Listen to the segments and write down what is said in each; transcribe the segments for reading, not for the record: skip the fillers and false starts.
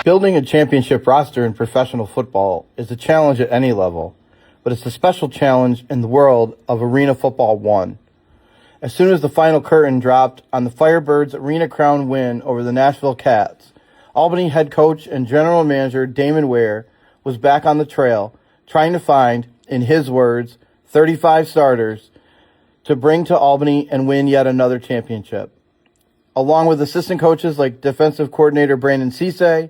Building a championship roster in professional football is a challenge at any level, but it's a special challenge in the world of Arena Football 1. As soon as the final curtain dropped on the Firebirds' Arena Crown win over the Nashville Cats, Albany head coach and general manager Damon Ware was back on the trail, trying to find, in his words, 35 starters to bring to Albany and win yet another championship. Along with assistant coaches like defensive coordinator Brandon Cisse,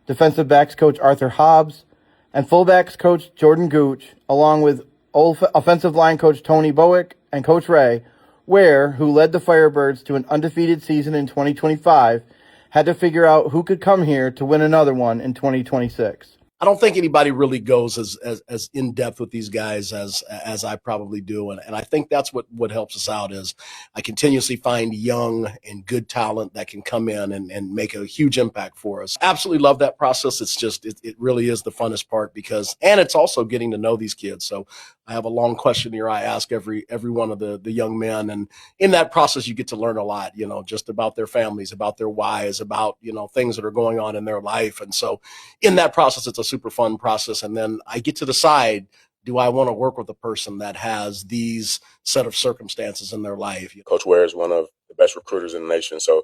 defensive backs coach Arthur Hobbs, and fullbacks coach Jordan Gooch, along with offensive line coach Tony Bowick and Coach Ray, Ware, who led the Firebirds to an undefeated season in 2025, had to figure out who could come here to win another one in 2026. I don't think anybody really goes as in depth with these guys as I probably do, and I think that's what helps us out is I continuously find young and good talent that can come in and make a huge impact for us. Absolutely love that process. It's just it really is the funnest part and it's also getting to know these kids. So I have a long questionnaire I ask every one of the young men, and in that process you get to learn a lot, just about their families, about their whys, about things that are going on in their life, and so in that process it's a super fun process. And then I get to decide, do I want to work with a person that has these set of circumstances in their life? Coach Ware is one of the best recruiters in the nation. So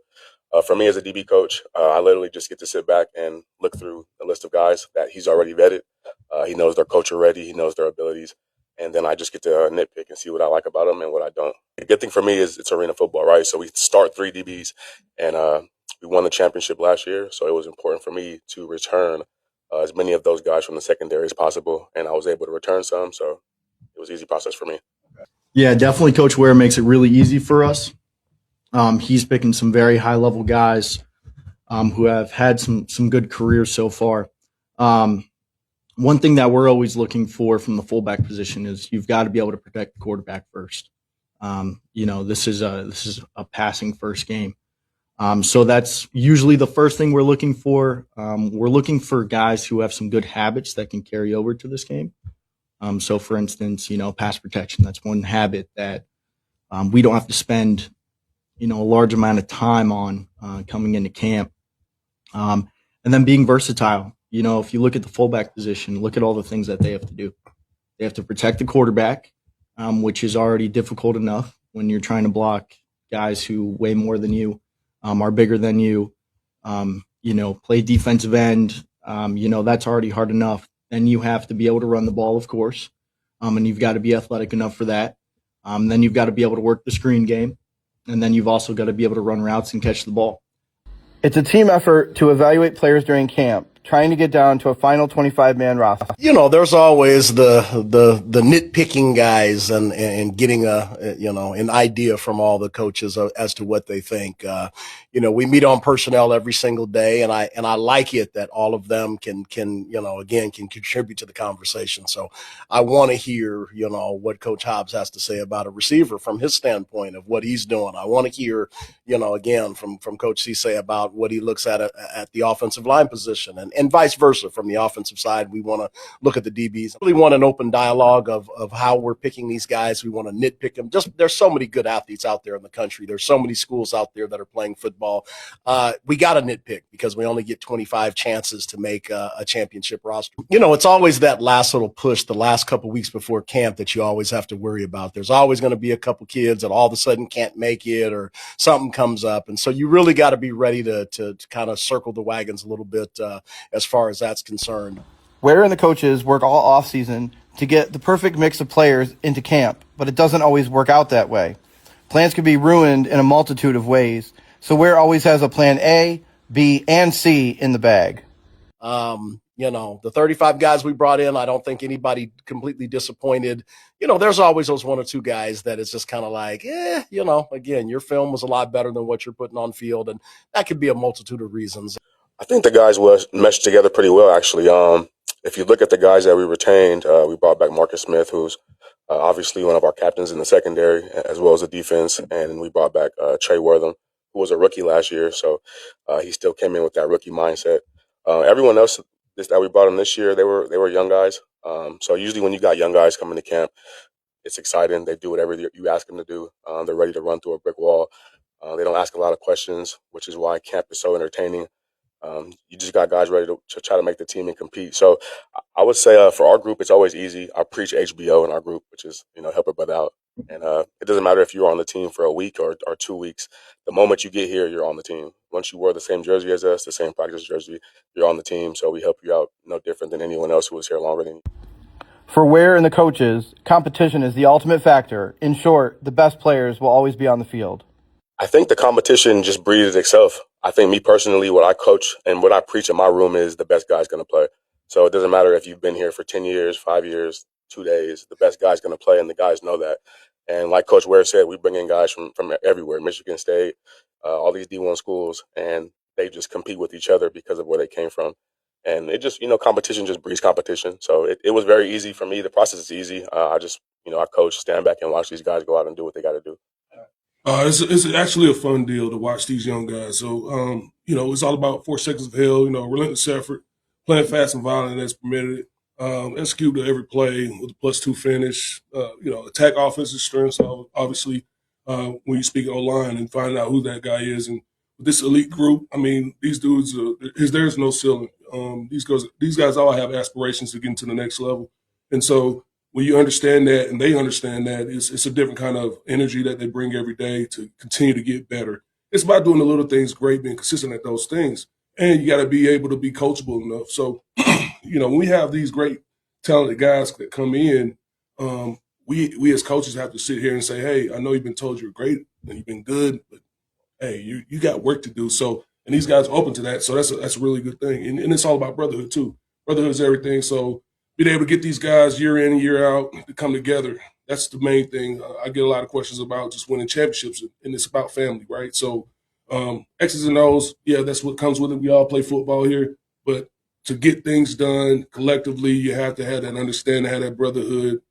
for me as a DB coach, I literally just get to sit back and look through a list of guys that he's already vetted. He knows their coach already. He knows their abilities. And then I just get to nitpick and see what I like about them and what I don't. The good thing for me is it's arena football, right? So we start 3 DBs, and we won the championship last year. So it was important for me to return as many of those guys from the secondary as possible, and I was able to return some, so it was an easy process for me. Yeah, definitely Coach Ware makes it really easy for us. He's picking some very high-level guys who have had some good careers so far. One thing that we're always looking for from the fullback position is you've got to be able to protect the quarterback first. This is a passing first game. So that's usually the first thing we're looking for. We're looking for guys who have some good habits that can carry over to this game. So, for instance, pass protection. That's one habit that we don't have to spend, a large amount of time on coming into camp. And then being versatile. If you look at the fullback position, look at all the things that they have to do. They have to protect the quarterback, which is already difficult enough when you're trying to block guys who weigh more than you. Are bigger than you, play defensive end, that's already hard enough. Then you have to be able to run the ball, of course, and you've got to be athletic enough for that. Then you've got to be able to work the screen game, and then you've also got to be able to run routes and catch the ball. It's a team effort to evaluate players during camp, trying to get down to a final 25-man roster. There's always the nitpicking guys and getting an idea from all the coaches as to what they think. We meet on personnel every single day, and I like it that all of them can contribute to the conversation. So I want to hear, what Coach Hobbs has to say about a receiver from his standpoint of what he's doing. I want to hear, again, from Coach Cisse about what he looks at the offensive line position, and vice versa. From the offensive side, we want to look at the DBs. We really want an open dialogue of how we're picking these guys. We want to nitpick them. There's so many good athletes out there in the country. There's so many schools out there that are playing football. We got to nitpick because we only get 25 chances to make a championship roster. It's always that last little push, the last couple weeks before camp that you always have to worry about. There's always going to be a couple kids that all of a sudden can't make it or something comes up. And so you really got to be ready to kind of circle the wagons a little bit as far as that's concerned. Ware and the coaches work all offseason to get the perfect mix of players into camp, but it doesn't always work out that way. Plans can be ruined in a multitude of ways, so Ware always has a plan A, B, and C in the bag. The 35 guys we brought in, I don't think anybody completely disappointed. There's always those 1 or 2 guys that it's just kind of like, again, your film was a lot better than what you're putting on field, and that could be a multitude of reasons. I think the guys were meshed together pretty well, actually. If you look at the guys that we retained, we brought back Marcus Smith, who's obviously one of our captains in the secondary, as well as the defense, and we brought back Trey Wortham, who was a rookie last year, so he still came in with that rookie mindset. Everyone else that we brought in this year, they were young guys. So usually when you got young guys coming to camp, it's exciting. They do whatever you ask them to do. They're ready to run through a brick wall. They don't ask a lot of questions, which is why camp is so entertaining. You just got guys ready to try to make the team and compete. So I would say for our group, it's always easy. I preach HBO in our group, which is help a brother out. And it doesn't matter if you're on the team for a week or 2 weeks. The moment you get here, you're on the team. Once you wear the same jersey as us, the same practice jersey, you're on the team. So we help you out no different than anyone else who was here longer than you. For Ware and the coaches, competition is the ultimate factor. In short, the best players will always be on the field. I think the competition just breeds itself. I think me personally, what I coach and what I preach in my room is the best guy's going to play. So it doesn't matter if you've been here for 10 years, 5 years, 2 days, the best guy's going to play, and the guys know that. And like Coach Ware said, we bring in guys from everywhere, Michigan State, all these D1 schools, and they just compete with each other because of where they came from. And it just, competition just breeds competition. So it was very easy for me. The process is easy. I just, I coach, stand back and watch these guys go out and do what they got to do. It's actually a fun deal to watch these young guys. So, it's all about 4 seconds of hell, relentless effort, playing fast and violent as permitted, execute to every play with a +2 finish, attack offensive strengths, obviously, when you speak O-line and find out who that guy is. And with this elite group, I mean, these dudes, there's no ceiling. These guys all have aspirations to get into the next level. And so, when you understand that and they understand that, it's a different kind of energy that they bring every day to continue to get better. It's about doing the little things great, being consistent at those things. And you got to be able to be coachable enough. So, when we have these great, talented guys that come in, we as coaches have to sit here and say, hey, I know you've been told you're great and you've been good, but hey, you got work to do. So, and these guys are open to that. So that's a really good thing. And it's all about brotherhood too. Brotherhood is everything. So being able to get these guys year in and year out to come together, that's the main thing. I get a lot of questions about just winning championships, and it's about family, right? So X's and O's, yeah, that's what comes with it. We all play football here. But to get things done collectively, you have to have that understanding, have that brotherhood.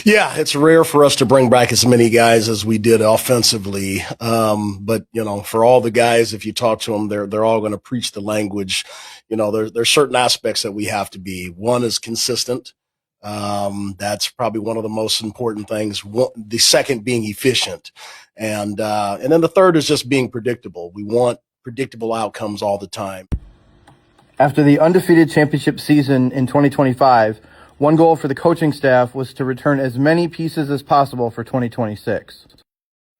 Yeah, it's rare for us to bring back as many guys as we did offensively. But for all the guys, if you talk to them, they're all going to preach the language. There's certain aspects that we have to be. One is consistent. That's probably one of the most important things. The second being efficient, and then the third is just being predictable. We want predictable outcomes all the time. After the undefeated championship season in 2025, one goal for the coaching staff was to return as many pieces as possible for 2026.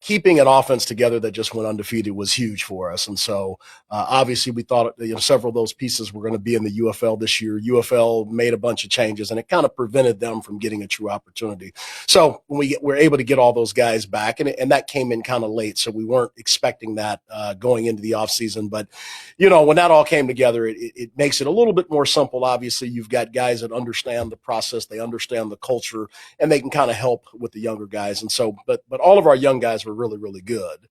Keeping an offense together that just went undefeated was huge for us. And so obviously we thought several of those pieces were going to be in the UFL this year. UFL made a bunch of changes, and it kind of prevented them from getting a true opportunity. So when we were able to get all those guys back, and that came in kind of late, so we weren't expecting that going into the offseason. But, when that all came together, it makes it a little bit more simple. Obviously, you've got guys that understand the process, they understand the culture, and they can kind of help with the younger guys. And so, but all of our young guys were really, really good.